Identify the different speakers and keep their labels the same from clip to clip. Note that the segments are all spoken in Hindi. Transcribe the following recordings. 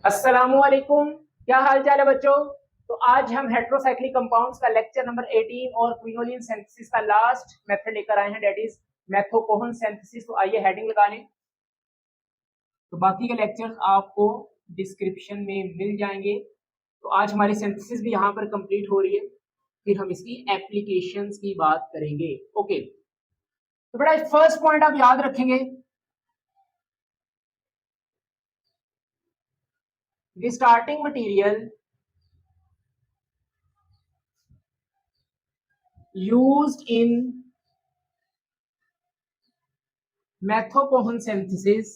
Speaker 1: अस्सलामुअलैकुम, क्या हाल चाल है बच्चों। तो आज हम हेट्रोसाइक्लिक कंपाउंड्स का लेक्चर नंबर 18 और क्विनोलिन सिंथेसिस का लास्ट मेथड लेकर आए हैं, दैट इज मेथोकोहन सिंथेसिस। तो आइए हेडिंग लगा लें। तो बाकी के लेक्चर्स आपको डिस्क्रिप्शन में मिल जाएंगे। तो आज हमारी सिंथेसिस भी यहाँ पर कंप्लीट हो रही है, फिर हम इसकी एप्लीकेशंस की बात करेंगे। ओके, तो बेटा फर्स्ट पॉइंट आप याद रखेंगे, the starting material used in methocohon synthesis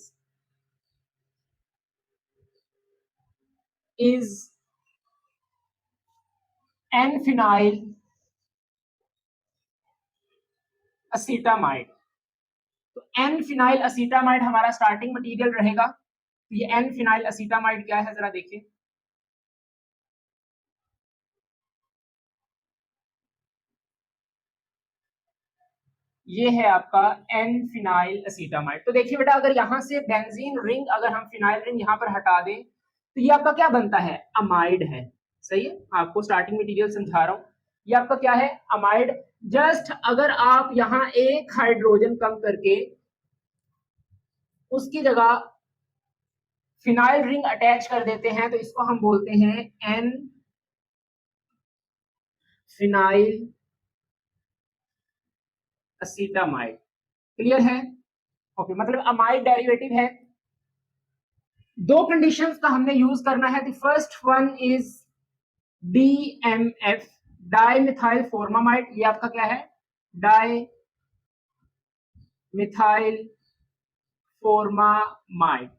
Speaker 1: is N-phenyl acetamide। तो N-phenyl acetamide हमारा स्टार्टिंग मटेरियल रहेगा। तो ये N-phenyl acetamide क्या है, जरा देखिए। ये है आपका N-phenyl acetamide। तो देखिए बेटा, अगर यहां से बेंजीन रिंग, अगर हम फिनाइल रिंग यहां पर हटा दें तो ये आपका क्या बनता है, अमाइड है। सही है, आपको स्टार्टिंग मटेरियल समझा रहा हूं। ये आपका क्या है, अमाइड। जस्ट अगर आप यहां एक हाइड्रोजन कम करके उसकी जगह फिनाइल रिंग अटैच कर देते हैं तो इसको हम बोलते हैं एन फिनाइल असीटामाइड। क्लियर है? ओके, मतलब अमाइड डेरिवेटिव है। दो कंडीशंस का हमने यूज करना है। The first one is DMF, di methyl formamide. ये आपका क्या है, di methyl formamide.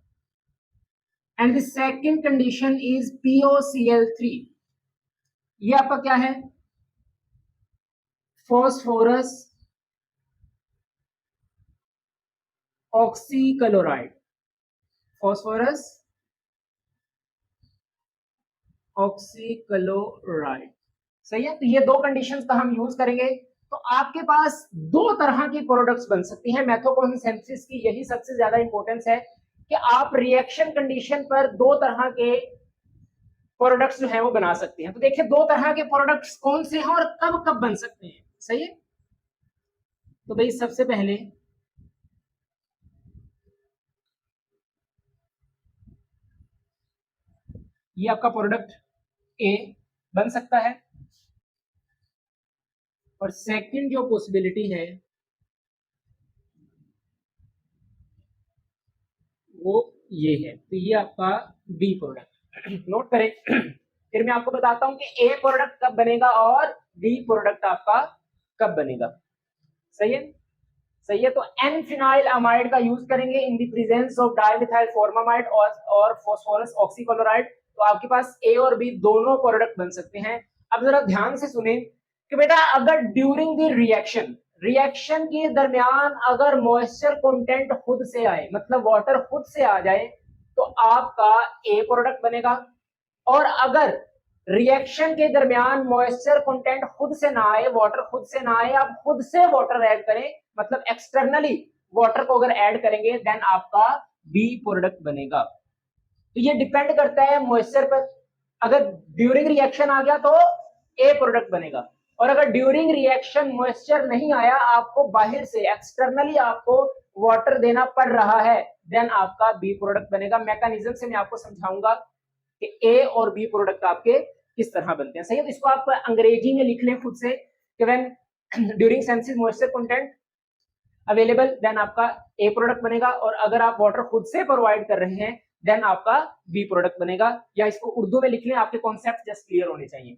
Speaker 1: And the second condition is POCl3। ये आपका क्या है, फॉस्फोरस ऑक्सीक्लोराइड। Phosphorus oxychloride. सही है, तो ये दो कंडीशंस का हम यूज करेंगे। तो आपके पास दो तरह की प्रोडक्ट्स बन सकती हैं। मेथोकोहन सिंथेसिस की यही सबसे ज्यादा इंपॉर्टेंस है कि आप रिएक्शन कंडीशन पर दो तरह के प्रोडक्ट्स जो है वो बना सकते हैं। तो देखिए दो तरह के प्रोडक्ट्स कौन से हैं और कब कब बन सकते हैं। सही है, तो भाई सबसे पहले ये आपका प्रोडक्ट ए बन सकता है, और सेकंड जो पॉसिबिलिटी है वो ये है। तो ये आपका बी प्रोडक्ट। नोट करें, फिर मैं आपको बताता हूं कि ए प्रोडक्ट कब बनेगा और बी प्रोडक्ट आपका कब बनेगा। सही है, सही है। तो एन फिनाइल अमाइड का यूज करेंगे in the presence of dimethyl formamide और फॉस्फोरस ऑक्सीक्लोराइड। तो आपके पास ए और बी दोनों प्रोडक्ट बन सकते हैं। अब जरा ध्यान से सुने कि बेटा अगर ड्यूरिंग द रिएक्शन के दरमियान अगर मॉइस्चर कंटेंट खुद से आए, मतलब वाटर खुद से आ जाए, तो आपका ए प्रोडक्ट बनेगा। और अगर रिएक्शन के दरमियान मॉइस्चर कंटेंट खुद से ना आए, वाटर खुद से ना आए, आप खुद से वाटर ऐड करें, मतलब एक्सटर्नली वाटर को अगर ऐड करेंगे, देन आपका बी प्रोडक्ट बनेगा। तो ये डिपेंड करता है मॉइस्चर पर। अगर ड्यूरिंग रिएक्शन आ गया तो ए प्रोडक्ट बनेगा, और अगर ड्यूरिंग रिएक्शन मॉइस्चर नहीं आया, आपको बाहर से एक्सटर्नली आपको वाटर देना पड़ रहा है, देन आपका बी प्रोडक्ट बनेगा। मैकेनिज्म से मैं आपको समझाऊंगा कि ए और बी प्रोडक्ट आपके किस तरह बनते हैं। सही है, तो इसको आप अंग्रेजी में लिख लें खुद से कि when during census moisture content available, then आपका ए प्रोडक्ट बनेगा। और अगर आप वाटर खुद से प्रोवाइड कर रहे हैं, देन आपका बी प्रोडक्ट बनेगा। या इसको उर्दू में लिख लें, आपके कॉन्सेप्ट जस्ट क्लियर होने चाहिए।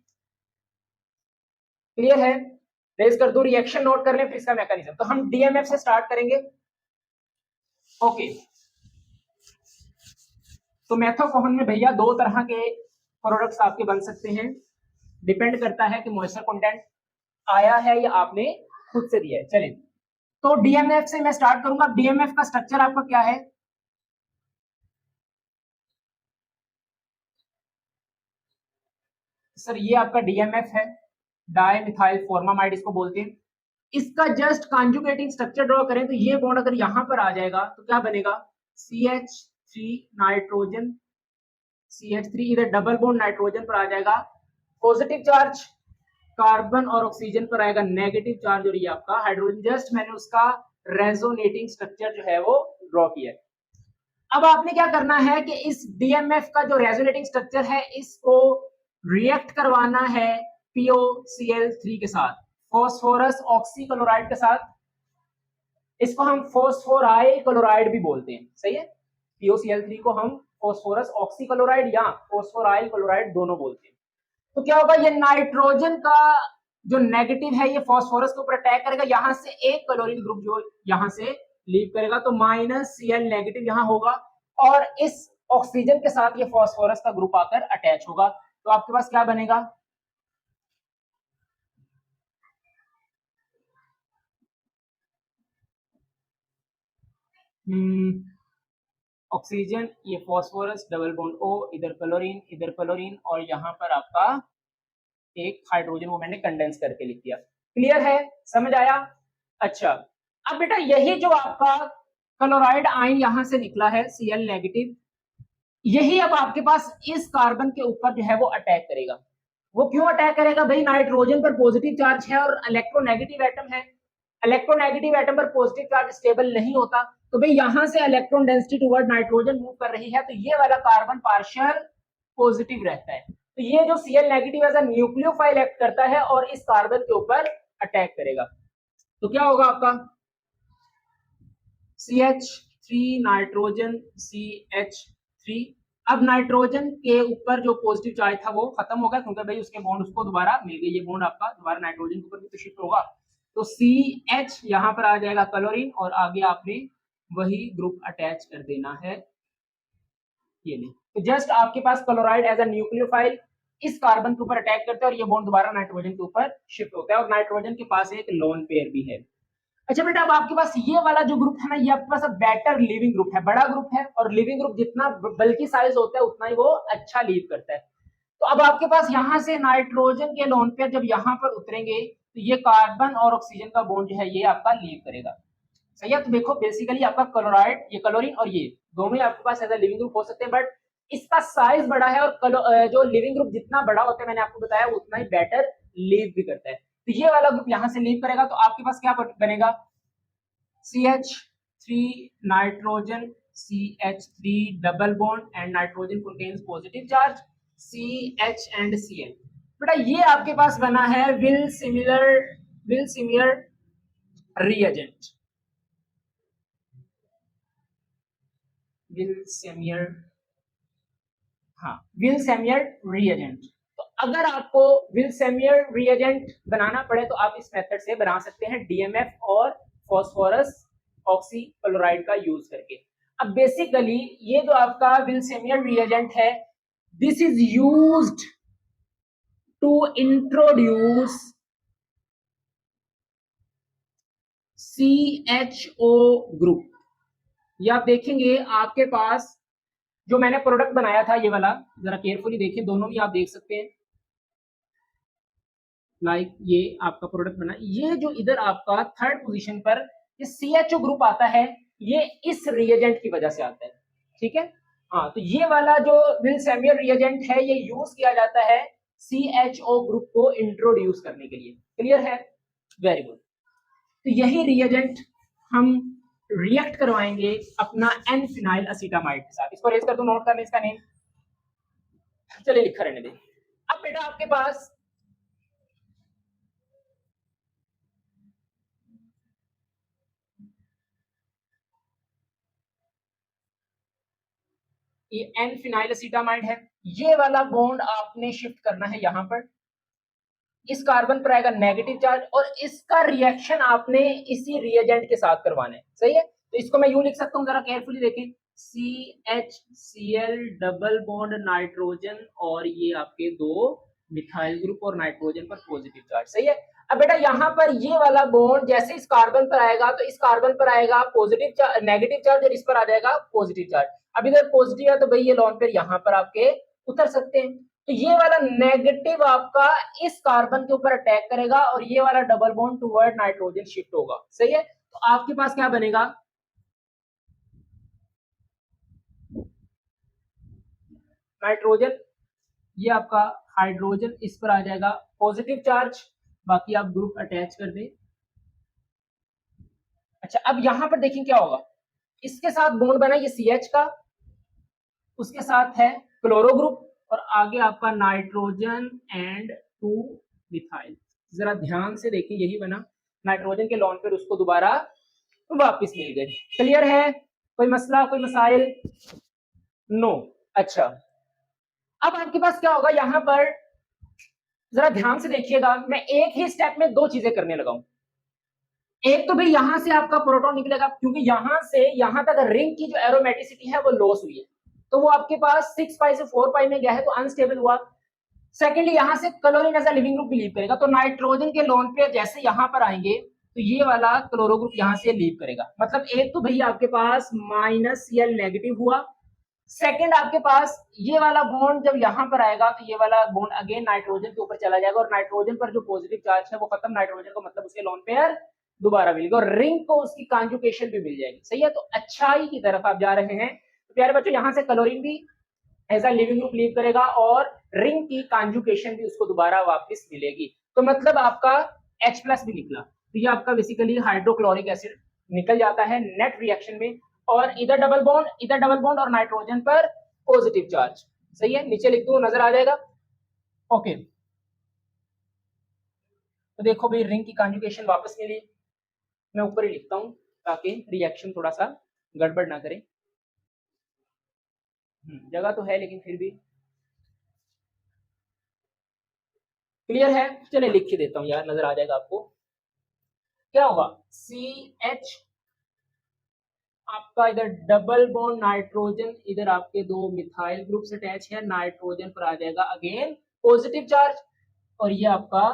Speaker 1: क्लियर है? रेज कर दो, रिएक्शन नोट कर लें, फिर इसका मैकेनिज्म। तो हम डीएमएफ से स्टार्ट करेंगे। ओके, तो मेथोकोहन में भैया दो तरह के प्रोडक्ट्स आपके बन सकते हैं। डिपेंड करता है कि मॉइस्चर कंटेंट आया है या आपने खुद से दिया है। चलिए, तो डीएमएफ से मैं स्टार्ट करूंगा। डीएमएफ का स्ट्रक्चर आपका क्या है, सर ये आपका डीएमएफ है, डाई मिथाइल फॉर्मामाइड इसको बोलते हैं। इसका जस्ट कॉन्जुगेटिंग स्ट्रक्चर ड्रॉ करें तो ये बॉन्ड अगर यहां पर आ जाएगा तो क्या बनेगा, CH3 नाइट्रोजन CH3 इधर डबल बॉन्ड नाइट्रोजन पर आ जाएगा पॉजिटिव चार्ज, कार्बन और ऑक्सीजन पर आएगा नेगेटिव चार्ज, और ये आपका हाइड्रोजन। जस्ट मैंने उसका रेजोनेटिंग स्ट्रक्चर जो है वो ड्रॉ किया है। अब आपने क्या करना है कि इस DMF का जो रेजोनेटिंग स्ट्रक्चर है इसको रिएक्ट करवाना है POCl3 के साथ, फॉस्फोरस ऑक्सीक्लोराइड के साथ। इसको हम फॉस्फोराइल क्लोराइड भी बोलते हैं, सही है। POCl3 को हम फॉस्फोरस ऑक्सीक्लोराइड या फॉस्फोराइल क्लोराइड दोनों बोलते हैं। तो क्या होगा, ये नाइट्रोजन का जो नेगेटिव है ये फॉस्फोरस के ऊपर अटैक करेगा, यहां से एक क्लोरीन ग्रुप जो यहां से लीव करेगा, तो -Cl नेगेटिव यहां होगा, और इस ऑक्सीजन के साथ ये फॉस्फोरस का ग्रुप आकर अटैच होगा। तो आपके पास क्या बनेगा, ऑक्सीजन, ये फॉस्फोरस, डबल बॉन्ड O, इधर क्लोरीन, और यहां पर आपका एक हाइड्रोजन वो मैंने कंडेंस करके लिख दिया। क्लियर है, समझ आया। अच्छा, अब बेटा यही जो आपका क्लोराइड आयन यहां से निकला है Cl नेगेटिव, यही अब आपके पास इस कार्बन के ऊपर जो है वो अटैक करेगा। वो क्यों अटैक करेगा भाई, नाइट्रोजन पर पॉजिटिव चार्ज है और इलेक्ट्रोनेगेटिव एटम है, इलेक्ट्रोनेगेटिव एटम पर पॉजिटिव चार्ज स्टेबल नहीं होता, तो भाई यहां से electron density toward nitrogen move कर रही है, तो ये वाला कार्बन पार्शियल पॉजिटिव रहता है। तो ये जो Cl negative as a nucleophile act करता है और इस कार्बन के ऊपर अटैक करेगा। तो क्या होगा आपका CH3 नाइट्रोजन CH3। अब नाइट्रोजन के ऊपर जो पॉजिटिव चार्ज था वो खत्म हो गया, क्योंकि भाई उसके बॉन्ड उसको दोबारा मिल गए, ये बॉन्ड आपका दोबारा नाइट्रोजन के ऊपर भी तो शिफ्ट होगा। तो CH यहां पर आ जाएगा क्लोरीन, और आगे आपने वही ग्रुप अटैच कर देना है, ये नहीं। तो जस्ट आपके पास क्लोराइड एज अ न्यूक्लियोफाइल इस कार्बन के ऊपर अटैक करता है, और ये बॉन्ड दोबारा नाइट्रोजन के ऊपर शिफ्ट होता है, और नाइट्रोजन के पास एक लोन पेयर भी है। अच्छा बेटा, अब आपके पास ये वाला जो ग्रुप है ना, ये आपके पास बेटर लिविंग ग्रुप है, बड़ा ग्रुप है, और लिविंग ग्रुप जितना बल्कि साइज होता है उतना ही वो अच्छा लीव करता है। तो अब आपके पास यहाँ से नाइट्रोजन के लोन पेयर जब यहाँ पर उतरेंगे, तो ये कार्बन और ऑक्सीजन का बॉन्ड जो है ये आपका लीव करेगा, सही है। तो देखो बेसिकली आपका क्लोराइड, ये क्लोरीन और ये दोनों ही आपके पास एज अ लिविंग ग्रुप हो सकते हैं, बट इसका साइज बड़ा है, और जो लिविंग ग्रुप जितना बड़ा होता है मैंने आपको बताया उतना ही बेटर लीव भी करता है। तो ये वाला ग्रुप यहां से लीव करेगा, तो आपके पास क्या बनेगा, CH3 nitrogen, CH3 double bond, and nitrogen contains positive charge, CH and Cl। बेटा ये आपके पास बना है will similar reagent, will सेमियर reagent. तो अगर आपको विल सेमियर रिएजेंट बनाना पड़े तो आप इस मेथड से बना सकते हैं, DMF और फॉस्फोरस ऑक्सीक्लोराइड का यूज करके। अब बेसिकली ये जो आपका विल सेमियर रिएजेंट है, this is used to introduce CHO group. ये आप देखेंगे आपके पास जो मैंने प्रोडक्ट बनाया था ये वाला, जरा केयरफुली देखिए, दोनों भी आप देख सकते हैं, ये आपका प्रोडक्ट बना, ये जो इधर आपका थर्ड पोजीशन पर ये CHO ग्रुप आता है, ये इस रिएजेंट की वजह से आता है, ठीक है। हाँ, तो ये वाला जो विल सेमियर रिएजेंट है ये यूज किया जाता है CHO ग्रुप को इंट्रोड्यूस करने के लिए। क्लियर है, वेरी गुड। तो यही रिएजेंट हम रिएक्ट करवाएंगे अपना एन फिनाइल असीटामाइड के साथ। इसको रेज कर दो, नोट करने इसका नेम, चलिए लिखा रहने दे। अब बेटा आपके पास ये एन फिनाइल असीटामाइड है, ये वाला बॉन्ड आपने शिफ्ट करना है यहां पर, इस कार्बन पर आएगा नेगेटिव चार्ज, और इसका रिएक्शन आपने इसी रिएजेंट के साथ करवाना है, सही है। तो इसको मैं यूं लिख सकता हूं, जरा केयरफुली देखें, CHCl डबल बॉन्ड नाइट्रोजन, और ये आपके दो मिथाइल ग्रुप और नाइट्रोजन पर पॉजिटिव चार्ज, सही है। अब बेटा यहाँ पर ये वाला बॉन्ड जैसे इस कार्बन पर आएगा तो इस कार्बन पर आएगा पॉजिटिव चार्ज, नेगेटिव चार्ज, और इस पर आ जाएगा पॉजिटिव चार्ज। अब इधर पॉजिटिव है तो भाई ये लोन पेयर यहाँ पर आपके उतर सकते हैं। तो ये वाला नेगेटिव आपका इस कार्बन के ऊपर अटैक करेगा, और ये वाला double bond toward nitrogen shift होगा, सही है। तो आपके पास क्या बनेगा, नाइट्रोजन, ये आपका हाइड्रोजन इस पर आ जाएगा पॉजिटिव चार्ज, बाकी आप ग्रुप अटैच कर दें। अच्छा, अब यहां पर देखिए क्या होगा, इसके साथ बॉन्ड बना ये CH का, उसके साथ है क्लोरो ग्रुप और आगे आपका नाइट्रोजन एंड 2 मिथाइल। जरा ध्यान से देखिए, यही बना नाइट्रोजन के लॉन पर उसको दोबारा वापस मिल गए। क्लियर है? कोई मसला, कोई मसाइल? नो। अच्छा, अब आपके पास क्या होगा, यहां पर जरा ध्यान से देखिएगा, मैं एक ही स्टेप में दो चीजें करने लगा हूं। एक तो भाई यहां से आपका प्रोटॉन निकलेगा, क्योंकि यहां से यहां तक रिंग की जो एरोमेटिसिटी है वो लॉस हुई है, तो वो आपके पास 6 पाई से 4 पाई में गया है, तो अनस्टेबल हुआ। सेकेंडली यहां से chlorine as a leaving group leave करेगा, तो नाइट्रोजन के लोन पे जैसे यहां पर आएंगे तो ये वाला क्लोरो ग्रुप यहां से लीव करेगा। मतलब एक तो भैया आपके पास -Cl नेगेटिव हुआ, सेकेंड आपके पास ये वाला बॉन्ड जब यहां पर आएगा तो ये वाला बॉन्ड अगेन नाइट्रोजन के ऊपर चला जाएगा और नाइट्रोजन पर जो पॉजिटिव चार्ज है वो खत्म, नाइट्रोजन को मतलब उसके लोन पेयर दोबारा मिलेगा और रिंग को उसकी कॉन्जुगेशन भी मिल जाएगी। सही है, तो अच्छाई की तरफ आप जा रहे हैं। तो प्यारे बच्चों, यहां से क्लोरीन भी as a leaving group leave करेगा और रिंग की कॉन्जुगेशन भी उसको दोबारा वापस मिलेगी, तो मतलब आपका H+ भी निकला। तो ये आपका बेसिकली हाइड्रोक्लोरिक एसिड निकल जाता है नेट रिएक्शन में, और इधर डबल बॉन्ड और नाइट्रोजन पर पॉजिटिव चार्ज। सही है, नीचे लिख दूं, नजर आ जाएगा। ओके, तो देखो भाई रिंग की कॉन्जुगेशन वापस मिली, मैं ऊपर ही लिखता हूं ताकि रिएक्शन थोड़ा सा गड़बड़ ना करे। जगह तो है लेकिन फिर भी क्लियर है। चलिए लिख के देता हूं यार, नजर आ जाएगा आपको। क्या होगा, CH आपका इधर डबल बॉन्ड नाइट्रोजन, इधर आपके दो मिथाइल ग्रुप से अटैच है, नाइट्रोजन पर आ जाएगा अगेन पॉजिटिव चार्ज और ये आपका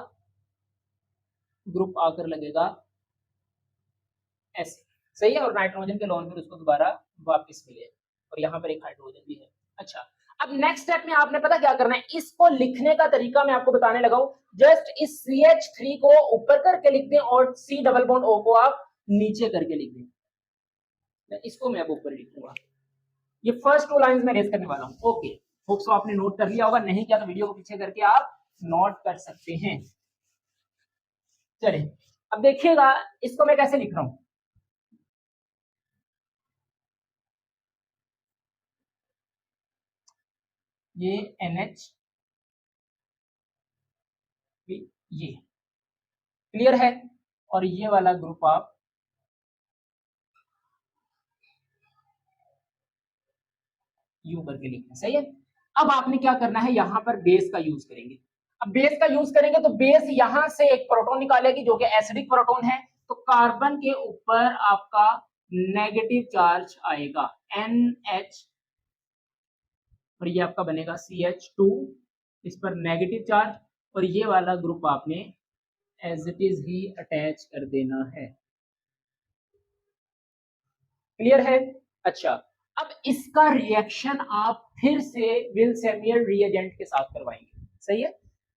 Speaker 1: ग्रुप आकर लगेगा ऐसे। सही है, और नाइट्रोजन के लोन पर उसको दोबारा वापस मिले और यहाँ पर एक हाइड्रोजन भी है। अच्छा, अब नेक्स्ट स्टेप में आपने पता क्या करना है, इसको लिखने का तरीका मैं आपको बताने लगा हूं। जस्ट इस CH3 को ऊपर करके लिख दें और C डबल बॉन्ड O को आप नीचे करके लिख दें। इसको मैं अब ऊपर लिख दूंगा। ये फर्स्ट 2 लाइंस में रेज करने वाला हूं। ओके, होप्स तो आपने नोट कर लिया होगा, नहीं किया तो वीडियो को पीछे करके आप नोट कर सकते हैं। चलिए अब देखिएगा इसको मैं कैसे लिख रहा हूं। ये NH, ये क्लियर है, और ये वाला ग्रुप आप यू करके लिखना। सही है, अब आपने क्या करना है, यहां पर बेस का यूज करेंगे। अब बेस का यूज करेंगे तो बेस यहां से एक प्रोटॉन निकालेगी जो कि एसिडिक प्रोटॉन है, तो कार्बन के ऊपर आपका नेगेटिव चार्ज आएगा NH और ये आपका बनेगा CH2, इस पर नेगेटिव चार्ज और ये वाला ग्रुप आपने एज इट इज ही अटैच कर देना है। क्लियर है? अच्छा, अब इसका रिएक्शन आप फिर से विल्सेमियर रिएजेंट के साथ करवाएंगे। सही है,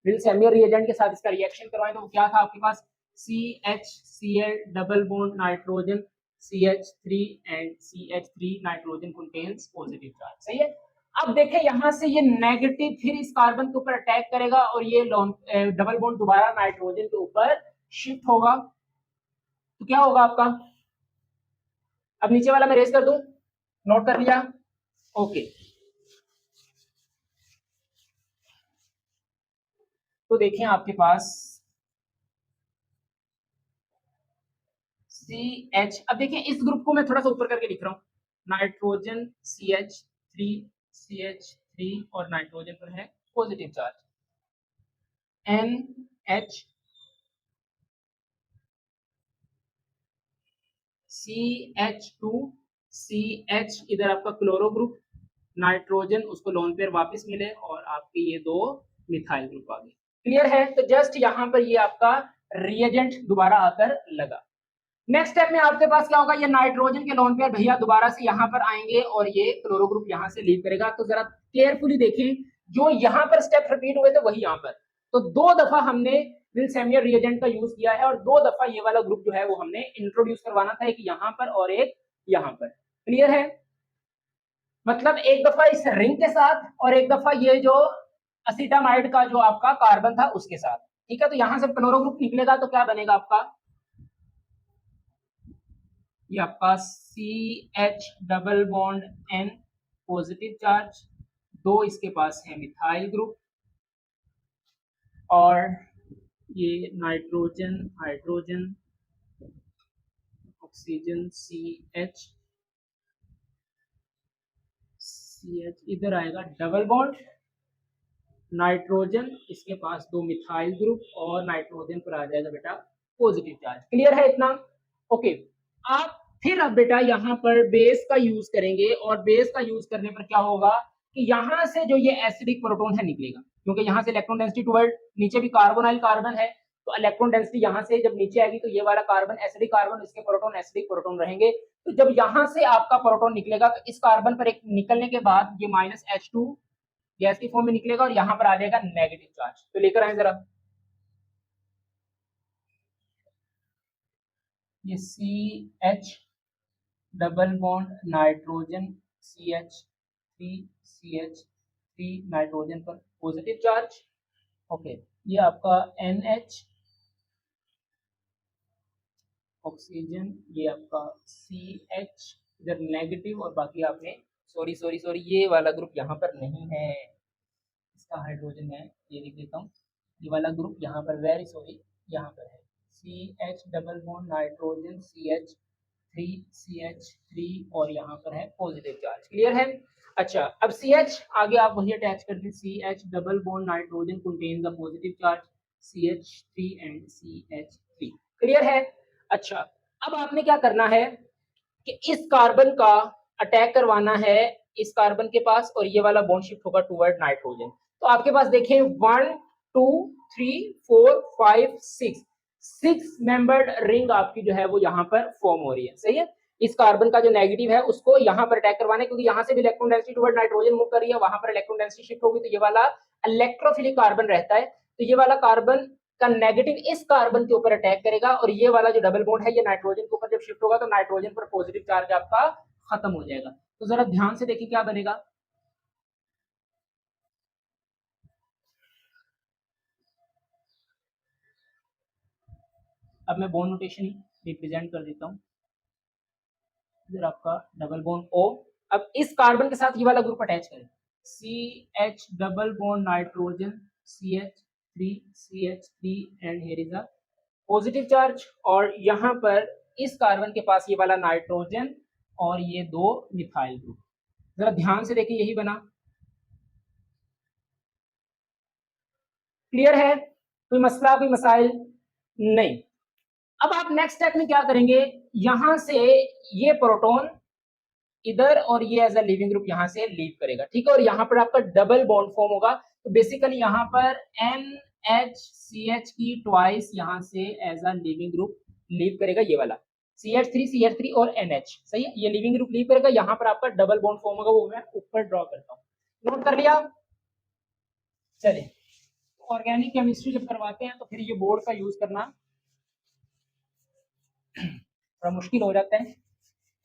Speaker 1: विल्सेमियर रिएजेंट के साथ इसका रिएक्शन करवाएंगे। तो क्या था आपके पास, CHCl double bond nitrogen CH3 and CH3 nitrogen contains positive charge. सही है, अब देखें यहां से ये नेगेटिव फिर इस कार्बन के ऊपर अटैक करेगा और ये डबल बॉन्ड दोबारा नाइट्रोजन के ऊपर शिफ्ट होगा, तो क्या होगा आपका, अब नीचे वाला मैं रेज कर दूं, नोट कर लिया। ओके, तो देखिए आपके पास CH, अब देखिए इस ग्रुप को मैं थोड़ा सा ऊपर करके लिख रहा हूं, नाइट्रोजन CH3 और नाइट्रोजन पर है positive charge NH CH2 CH, इधर आपका क्लोरो ग्रुप, नाइट्रोजन उसको लोन पेयर वापस मिले और आपके ये दो मिथाइल ग्रुप आ गए। क्लियर है, तो जस्ट यहां पर ये आपका रिएजेंट दोबारा आकर लगा। नेक्स्ट स्टेप में आपके पास क्या होगा, ये नाइट्रोजन के लोन पेयर भैया दोबारा से यहां पर आएंगे और ये क्लोरो ग्रुप यहां से लीव करेगा। तो जरा केयरफुली देखें, जो यहां पर स्टेप रिपीट हुए थे वही यहां पर, तो 2 दफा हमने विल्सेमियर रिएजेंट का यूज किया है और 2 दफा ये वाला ग्रुप जो है वो हमने इंट्रोड्यूस करवाना था, एक यहां पर और एक यहां पर। क्लियर है? मतलब एक दफा इस रिंग के साथ और एक दफा ये जो असीटामाइड का जो आपका कार्बन था उसके साथ। ठीक है, तो यहां से क्लोरो ग्रुप निकलेगा तो क्या बनेगा आपका, ये आपका C H double bond N positive charge, दो इसके पास है मिथाइल ग्रुप, और ये nitrogen hydrogen oxygen C H, इधर आएगा डबल बॉन्ड नाइट्रोजन, इसके पास दो मिथाइल ग्रुप और नाइट्रोजन पर आ जाएगा बेटा पॉजिटिव चार्ज। क्लियर है इतना? ओके। आप फिर अब बेटा यहाँ पर बेस का यूज करेंगे, और बेस का यूज करने पर क्या होगा कि यहाँ से जो ये एसिडिक प्रोटोन है निकलेगा, क्योंकि यहाँ से इलेक्ट्रॉन डेंसिटी टुवर्ड नीचे भी कार्बोनाइल कार्बन है, तो इलेक्ट्रॉन डेंसिटी यहाँ से जब नीचे आएगी तो ये वाला कार्बन एसिडिक कार्बन, इसके प्रोटोन एसिडिक प्रोटोन रहेंगे। तो जब यहाँ से आपका प्रोटोन निकलेगा तो इस कार्बन पर एक निकलने के बाद ये -H2 गैस की फॉर्म में निकलेगा और यहां पर आ जाएगा नेगेटिव चार्ज। तो लेकर आए जरा, ये C H double bond nitrogen CH3 nitrogen पर पॉजिटिव चार्ज। ओके, ये आपका NH ऑक्सीजन, ये आपका CH इधर नेगेटिव, और बाकी आपने सॉरी सॉरी सॉरी ये वाला ग्रुप यहाँ पर नहीं है, इसका हाइड्रोजन है, ये लिख देता हूँ, ये वाला ग्रुप यहाँ पर, वेरी सॉरी, यहाँ पर है CH double bond nitrogen CH3 और यहाँ पर है पॉजिटिव चार्ज। क्लियर है? अच्छा, अब CH आगे आप वही अटैच कर दें, CH double bond nitrogen contain the positive charge CH3 and CH3। Clear है? अच्छा, अब आपने क्या करना है कि इस कार्बन का अटैक करवाना है इस कार्बन के पास, और ये वाला बॉन्ड शिफ्ट होगा टुवर्ड नाइट्रोजन। तो आपके पास देखें 1 2 3 4 5 6 मेंबर्ड रिंग आपकी जो है वो यहाँ पर फॉर्म हो रही है। सही है? इस कार्बन का जो नेगेटिव है उसको यहाँ पर अटैक करवाना है, क्योंकि यहाँ से भी electron density toward nitrogen move कर रही है, वहां पर इलेक्ट्रॉन डेंसिटी शिफ्ट होगी, तो ये वाला इलेक्ट्रोफिलिक कार्बन रहता है, तो ये वाला कार्बन का नेगेटिव इस कार्बन के ऊपर अटैक करेगा, और ये वाला जो डबल बॉन्ड है ये नाइट्रोजन के ऊपर जब शिफ्ट होगा तो नाइट्रोजन पर पॉजिटिव चार्ज आपका खत्म हो जाएगा। तो जरा ध्यान से देखिए क्या बनेगा। अब मैं बॉन्ड नोटेशन रिप्रेजेंट कर देता हूँ, इधर आपका डबल बॉन्ड O, अब इस कार्बन के साथ ये वाला ग्रुप अटैच करें, CH double bond nitrogen CH3 and here is a positive charge, और यहाँ पर इस कार्बन के पास ये वाला नाइट्रोजन और ये दो मिथाइल ग्रुप। जरा ध्यान से देखिए, यही बना। क्लियर है? कोई मसला कोई मसाइल नहीं। अब आप नेक्स्ट स्टेप में क्या करेंगे, यहां से ये प्रोटॉन इधर और ये एज अ लिविंग ग्रुप यहां से लीव करेगा। ठीक है, और यहाँ पर आपका डबल बॉन्ड फॉर्म होगा, तो बेसिकली यहाँ पर NHCH की ट्वाइस यहाँ से as a leaving group leave करेगा, ये वाला CH3 और NH। सही है, ये लिविंग ग्रुप लीव करेगा, यहाँ पर आपका डबल बॉन्ड फॉर्म होगा, वो मैं ऊपर ड्रॉ करता हूँ। नोट कर लिया? चलिए, ऑर्गेनिक केमिस्ट्री जब करवाते हैं तो फिर ये बोर्ड का यूज करना थोड़ा मुश्किल हो जाता है।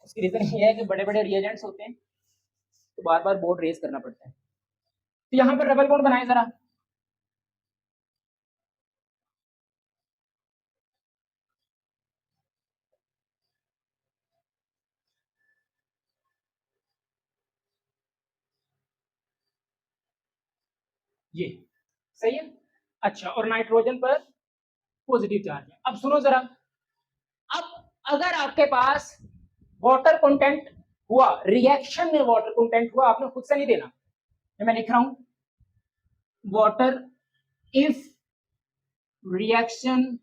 Speaker 1: उसकी रीजन ये है कि बड़े बड़े रिएजेंट्स होते हैं तो बार बार बोर्ड रेज करना पड़ता है। तो यहाँ पर डबल बॉन्ड बनाए जरा, ये सही है। अच्छा, और नाइट्रोजन पर पॉजिटिव चार्ज है। अब सुनो जरा, अब अगर आपके पास वाटर कंटेंट हुआ, रिएक्शन में वाटर कंटेंट हुआ, आपने खुद से नहीं देना, मैं लिख रहा हूं वाटर इफ रिएक्शन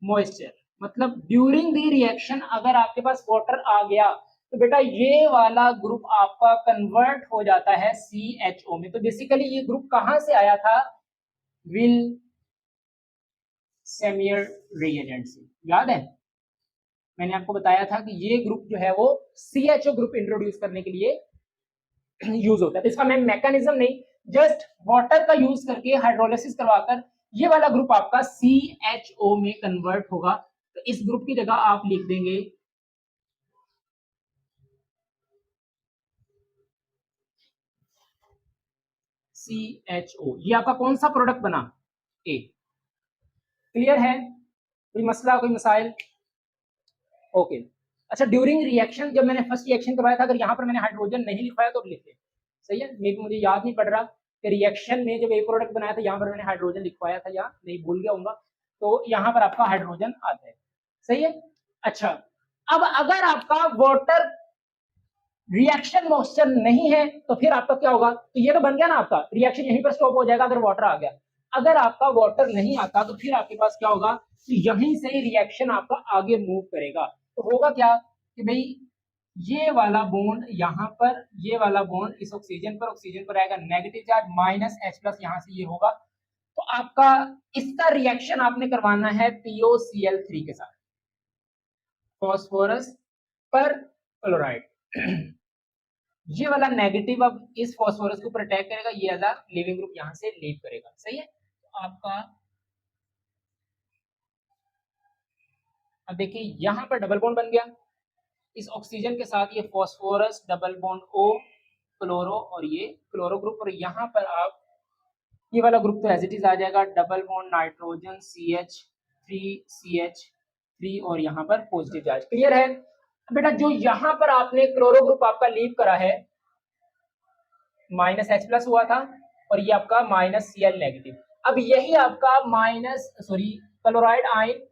Speaker 1: मॉइस्चर, मतलब ड्यूरिंग द रिएक्शन अगर आपके पास वाटर आ गया तो बेटा ये वाला ग्रुप आपका कन्वर्ट हो जाता है CHO में। तो बेसिकली ये ग्रुप कहां से आया था, विल सेमियर रिएजेंट से। याद है मैंने आपको बताया था कि ये ग्रुप जो है वो CHO ग्रुप इंट्रोड्यूस करने के लिए यूज होता है। तो इसका मैं मैकेनिज्म नहीं, जस्ट वाटर का यूज करके हाइड्रोलिसिस करवाकर ये वाला ग्रुप आपका CHO में कन्वर्ट होगा। तो इस ग्रुप की जगह आप लिख देंगे CHO, ये आपका कौन सा प्रोडक्ट बना? A। क्लियर है? कोई मसला, कोई मसाइल? ओके। अच्छा, ड्यूरिंग रिएक्शन जब मैंने फर्स्ट रिएक्शन करवाया था, अगर यहाँ पर मैंने हाइड्रोजन नहीं लिखवाया तो लिख ले, सही है? मुझे याद नहीं पड़ रहा कि रिएक्शन में जब ए प्रोडक्ट बनाया था यहाँ पर मैंने हाइड्रोजन लिखवाया था या नहीं, भूल गया होऊंगा, तो यहाँ पर आपका हाइड्रोजन आता है, सही है? अच्छा, अब अगर आपका वाटर रिएक्शन मॉइस्चर नहीं है तो फिर आपका क्या होगा? तो ये तो बन गया ना, आपका रिएक्शन यहीं पर स्टॉप हो जाएगा अगर वाटर आ गया। अगर आपका वाटर नहीं आता तो फिर आपके पास क्या होगा? तो यहीं से रिएक्शन आपका आगे मूव करेगा। तो होगा क्या कि भाई ये वाला बॉन्ड यहाँ पर, ये वाला बॉन्ड इस ऑक्सीजन पर आएगा नेगेटिव चार्ज, माइनस H+ यहाँ से ये होगा। तो आपका इसका रिएक्शन आपने करवाना है POCl3 के साथ, फॉस्फोरस पर क्लोराइड। ये वाला नेगेटिव अब इस फॉस्फोरस के ऊपर अटैक करेगा, ये वाला लिविंग ग्रुप यहां से लीव करेगा, सही है? तो आपका अब देखिए यहां पर डबल बॉन्ड बन गया इस ऑक्सीजन के साथ, ये phosphorus double bond O chloro और ये क्लोरो ग्रुप, और यहाँ पर आप ये वाला ग्रुप तो एज इट इज आ जाएगा, डबल बॉन्ड नाइट्रोजन CH3 और यहाँ पर पॉजिटिव चार्ज। क्लियर है बेटा? जो यहाँ पर आपने क्लोरो ग्रुप आपका लीव करा है, माइनस H+ हुआ था और ये आपका माइनस Cl नेगेटिव। अब यही आपका क्लोराइड आयन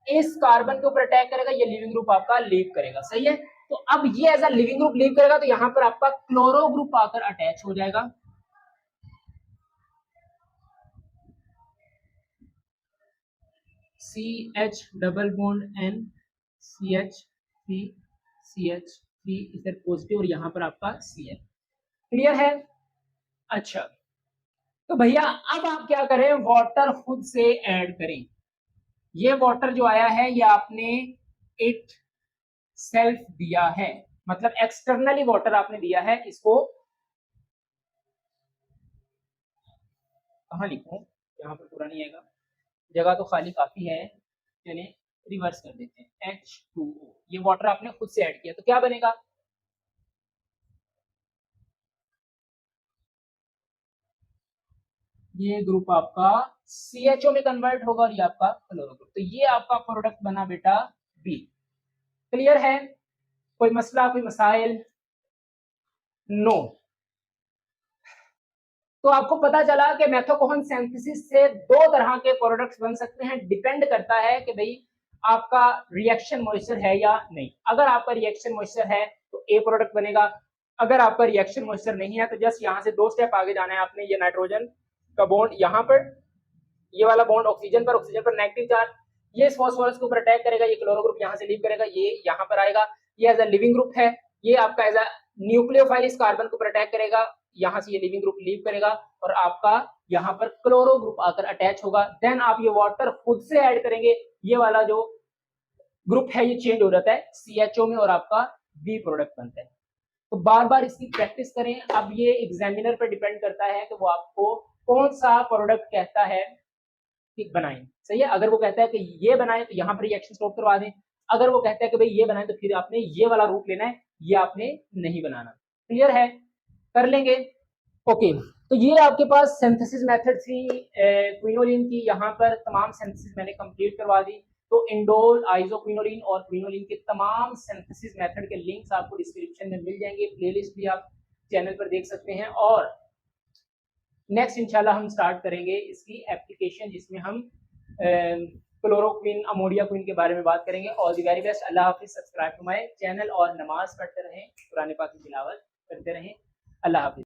Speaker 1: इस कार्बन के ऊपर अटैक करेगा, ये लिविंग ग्रुप आपका लीव करेगा, सही है? तो अब ये as a leaving group leave करेगा तो यहाँ पर आपका क्लोरो ग्रुप आकर अटैच हो जाएगा, CH double bond N CH3 इधर पॉजिटिव और यहाँ पर आपका Cl। क्लियर है? अच्छा, तो भैया अब आप क्या करें? वाटर खुद से ऐड करें। ये वाटर जो आया है ये आपने इट सेल्फ दिया है, मतलब एक्सटर्नली वाटर आपने दिया है। इसको कहाँ लिखूं? यहाँ पर पूरा नहीं आएगा, जगह तो खाली काफी है, चलिए रिवर्स कर देते हैं। H2O, ये वाटर आपने खुद से ऐड किया तो क्या बनेगा? ये ग्रुप आपका CHO में कन्वर्ट होगा और ये आपका क्लोरो ग्रुप। तो ये आपका प्रोडक्ट बना बेटा B। क्लियर है? कोई मसला, कोई मसाइल? नो। तो आपको पता चला कि मेथोकोहन सिंथेसिस से दो तरह के प्रोडक्ट्स बन सकते हैं, डिपेंड करता है कि भाई आपका रिएक्शन मॉइस्चर है या नहीं। अगर आपका रिएक्शन मॉइस्चर है तो ए प्रोडक्ट बनेगा, अगर आपका रिएक्शन मॉइस्चर नहीं है तो जस्ट यहाँ से 2 स्टेप आगे जाना है आपने। ये नाइट्रोजन का बॉन्ड यहाँ पर, ये वाला बॉन्ड ऑक्सीजन पर नेगेटिव चार्ज, ये फॉस्फोरस के ऊपर अटैक करेगा, ये क्लोरो ग्रुप यहाँ से लीव करेगा, ये यहाँ पर आएगा, ये एज अ लिविंग ग्रुप है, ये आपका एज अ न्यूक्लियोफाइल इस कार्बन के ऊपर अटैक करेगा, यहाँ से ये लिविंग ग्रुप लीव करेगा और आपका यहाँ पर क्लोरो ग्रुप आकर अटैच होगा। देन आप ये वाटर खुद से ऐड करेंगे, ये वाला जो ग्रुप है ये चेंज हो जाता है CHO में और आपका B प्रोडक्ट बनता है। तो बार बार इसकी प्रैक्टिस करें। अब ये एग्जामिनर पर डिपेंड करता है कि वो आपको कौन सा प्रोडक्ट कहता है कि बनाएं, सही है? अगर वो कहता है कि ये बनाएं तो यहाँ पर रिएक्शन स्टॉप करवा दें, अगर वो कहता है कि भाई ये बनाएं तो फिर आपने ये वाला रूट लेना है, ये आपने नहीं बनाना। क्लियर है? कर लेंगे? ओके, तो ये आपके पास सिंथेसिस मेथड थी क्विनोलिन की। यहाँ पर तमाम सिंथेसिस मैंने कंप्लीट करवा दी। तो इंडोल, आइसोक्विनोलिन और क्विनोलिन के तमाम सिंथेसिस मेथड के लिंक्स आपको डिस्क्रिप्शन में मिल जाएंगे, प्लेलिस्ट भी आप चैनल पर देख सकते हैं। और नेक्स्ट इंशाल्लाह हम स्टार्ट करेंगे इसकी एप्लीकेशन, जिसमें हम क्लोरोक्विन, अमोनिया क्विन के बारे में बात करेंगे। All the very best. अल्लाह हाफिज। सब्सक्राइब टू माय चैनल और नमाज पढ़ते रहें, कुरान पाक की तिलावत करते रहें। अल्लाह हाफिज।